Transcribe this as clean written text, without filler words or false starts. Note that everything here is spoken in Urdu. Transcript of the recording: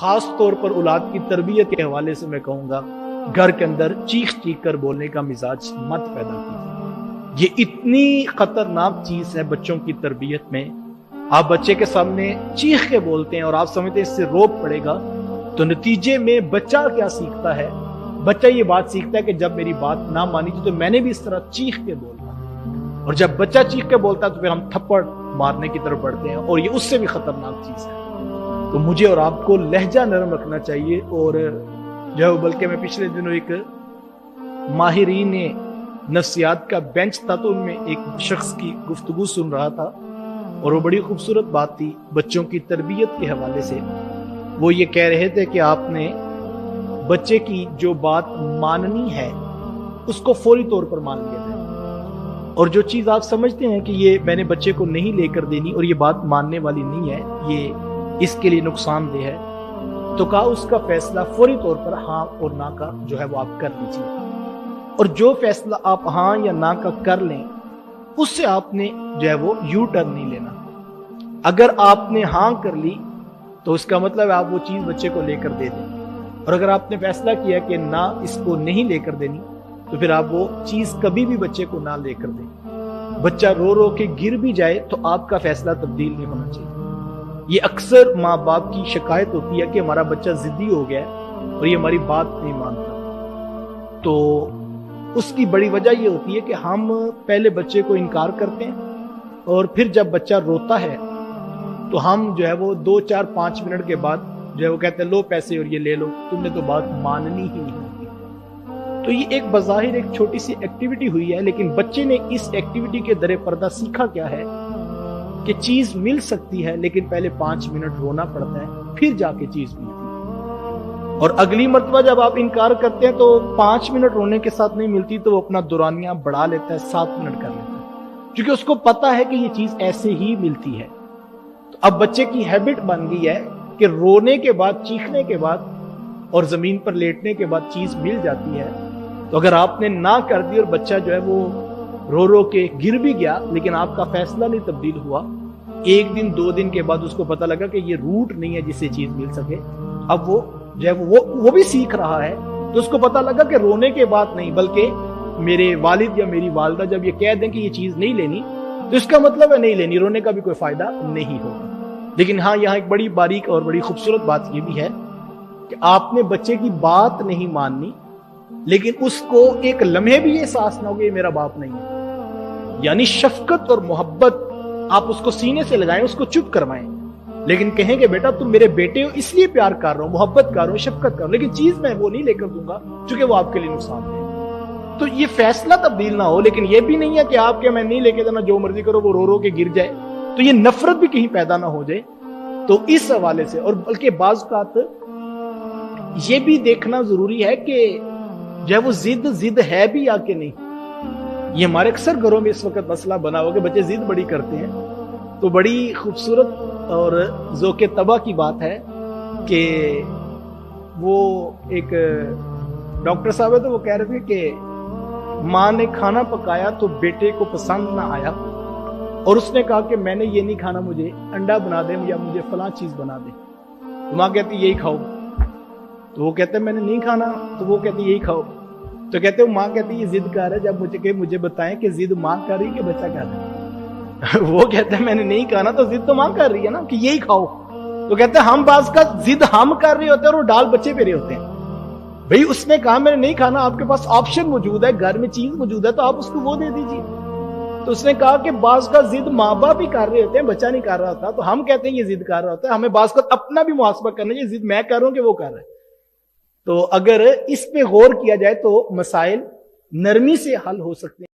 خاص طور پر اولاد کی تربیت کے حوالے سے میں کہوں گا، گھر کے اندر چیخ چیخ کر بولنے کا مزاج مت پیدا کیجیے۔ یہ اتنی خطرناک چیز ہے بچوں کی تربیت میں۔ آپ بچے کے سامنے چیخ کے بولتے ہیں اور آپ سمجھتے ہیں اس سے روب پڑے گا، تو نتیجے میں بچہ کیا سیکھتا ہے؟ بچہ یہ بات سیکھتا ہے کہ جب میری بات نہ مانی تھی تو میں نے بھی اس طرح چیخ کے بولنا، اور جب بچہ چیخ کے بولتا ہے تو پھر ہم تھپڑ مارنے کی طرف بڑھتے ہیں، اور یہ اس سے بھی خطرناک چیز ہے۔ تو مجھے اور آپ کو لہجہ نرم رکھنا چاہیے، اور جو بلکہ میں پچھلے دنوں ایک ماہرین نفسیات کا بینچ تھا تو ان میں ایک شخص کی گفتگو سن رہا تھا، اور وہ بڑی خوبصورت بات تھی بچوں کی تربیت کے حوالے سے۔ وہ یہ کہہ رہے تھے کہ آپ نے بچے کی جو بات ماننی ہے اس کو فوری طور پر مان لیا جائے، اور جو چیز آپ سمجھتے ہیں کہ یہ میں نے بچے کو نہیں لے کر دینی اور یہ بات ماننے والی نہیں ہے، یہ اس کے لیے نقصان دہ ہے، تو کہا اس کا فیصلہ فوری طور پر ہاں اور نہ کا جو ہے وہ آپ کر لیجیے، اور جو فیصلہ آپ ہاں یا نہ کا کر لیں اس سے آپ نے جو ہے وہ یو ٹرن نہیں لینا۔ اگر آپ نے ہاں کر لی تو اس کا مطلب ہے آپ وہ چیز بچے کو لے کر دے دیں، اور اگر آپ نے فیصلہ کیا کہ نہ اس کو نہیں لے کر دینی تو پھر آپ وہ چیز کبھی بھی بچے کو نہ لے کر دیں۔ بچہ رو رو کے گر بھی جائے تو آپ کا فیصلہ تبدیل نہیں ہونا چاہیے۔ یہ اکثر ماں باپ کی شکایت ہوتی ہے کہ ہمارا بچہ ضدی ہو گیا ہے اور یہ ہماری بات نہیں مانتا، تو اس کی بڑی وجہ یہ ہوتی ہے کہ ہم پہلے بچے کو انکار کرتے ہیں، اور پھر جب بچہ روتا ہے تو ہم جو ہے وہ 2 4 5 منٹ کے بعد جو ہے وہ کہتے ہیں لو پیسے اور یہ لے لو، تم نے تو بات ماننی ہی نہیں ہوتی۔ تو یہ ایک بظاہر ایک چھوٹی سی ایکٹیویٹی ہوئی ہے، لیکن بچے نے اس ایکٹیویٹی کے در پردہ سیکھا کیا ہے کہ چیز مل سکتی ہے لیکن پہلے 5 منٹ رونا پڑتا ہے پھر جا کے چیز ملتی ہے، اور اگلی مرتبہ جب آپ انکار کرتے ہیں تو 5 منٹ رونے کے ساتھ نہیں ملتی تو وہ اپنا دورانیہ بڑھا لیتا ہے، 7 منٹ کر لیتا ہے، کیونکہ اس کو پتا ہے کہ یہ چیز ایسے ہی ملتی ہے۔ تو اب بچے کی ہیبٹ بن گئی ہے کہ رونے کے بعد، چیخنے کے بعد اور زمین پر لیٹنے کے بعد چیز مل جاتی ہے۔ تو اگر آپ نے نہ کر دی اور بچہ جو ہے وہ رو رو کے گر بھی گیا لیکن آپ کا فیصلہ نہیں تبدیل ہوا، 1 دن 2 دن کے بعد اس کو پتہ لگا کہ یہ روٹ نہیں ہے جس سے چیز مل سکے، اب وہ جو ہے وہ بھی سیکھ رہا ہے، تو اس کو پتہ لگا کہ رونے کے بعد نہیں بلکہ میرے والد یا میری والدہ جب یہ کہہ دیں کہ یہ چیز نہیں لینی تو اس کا مطلب ہے نہیں لینی، رونے کا بھی کوئی فائدہ نہیں ہوگا۔ لیکن ہاں یہاں ایک بڑی باریک اور بڑی خوبصورت بات یہ بھی ہے کہ آپ نے بچے کی بات نہیں ماننی، لیکن اس کو ایک لمحے بھی یہ احساس نہ ہو کہ یہ میرا باپ نہیں ہے، یعنی شفقت اور محبت آپ اس کو سینے سے لگائیں، اس کو چپ کروائیں، لیکن کہیں کہ بیٹا تم میرے بیٹے ہو اس لیے پیار کر رہا ہوں، محبت کر رہا ہوں، شفقت کر رہا ہوں، لیکن چیز میں وہ نہیں لے کر دوں گا چونکہ وہ آپ کے لیے نقصان ہے۔ تو یہ فیصلہ تبدیل نہ ہو، لیکن یہ بھی نہیں ہے کہ آپ کے میں نہیں لے کے دینا، جو مرضی کرو، وہ رو رو کے گر جائے، تو یہ نفرت بھی کہیں پیدا نہ ہو جائے۔ تو اس حوالے سے، اور بلکہ بعض اوقات یہ بھی دیکھنا ضروری ہے کہ جو ہے وہ ضد ہے بھی یا کہ نہیں۔ یہ ہمارے اکثر گھروں میں اس وقت مسئلہ بنا ہوا کہ بچے ضد بڑی کرتے ہیں، تو بڑی خوبصورت اور ذوق طبع کی بات ہے کہ وہ ایک ڈاکٹر صاحب ہے تو وہ کہہ رہے تھے کہ ماں نے کھانا پکایا تو بیٹے کو پسند نہ آیا، اور اس نے کہا کہ میں نے یہ نہیں کھانا، مجھے انڈا بنا دے یا مجھے فلاں چیز بنا دے۔ تو ماں کہتی یہی کھاؤ، تو وہ کہتے ہیں میں نے نہیں کھانا، تو وہ کہتی یہی کھاؤ، تو کہتے ہیں ماں کہتی یہ ضد کر رہا ہے، جب مجھے بتائیں کہ ضد ماں کر رہی ہے کہ بچہ کر رہا ہے۔ وہ کہتے ہیں میں نے نہیں کھانا، تو ضد تو ماں کر رہی ہے نا کہ یہی کھاؤ۔ تو کہتے ہیں ہم بعض کا ضد ہم کر رہے ہوتے ہیں اور وہ ڈال بچے پہ رہے ہوتے ہیں۔ بھئی اس نے کہا میں نے نہیں کھانا، آپ کے پاس آپشن موجود ہے، گھر میں چیز موجود ہے، تو آپ اس کو وہ دے دیجیے۔ تو اس نے کہا کہ بعض کا ضد ماں باپ بھی کر رہے ہوتے ہیں، بچہ نہیں کر رہا ہوتا، تو ہم کہتے ہیں یہ ضد کر رہا ہوتا ہے، ہمیں بعض کا اپنا بھی محاسبہ کرنا ہے، یہ ضد میں کر رہا ہوں کہ وہ کر رہا ہے۔ تو اگر اس پہ غور کیا جائے تو مسائل نرمی سے حل ہو سکتے ہیں۔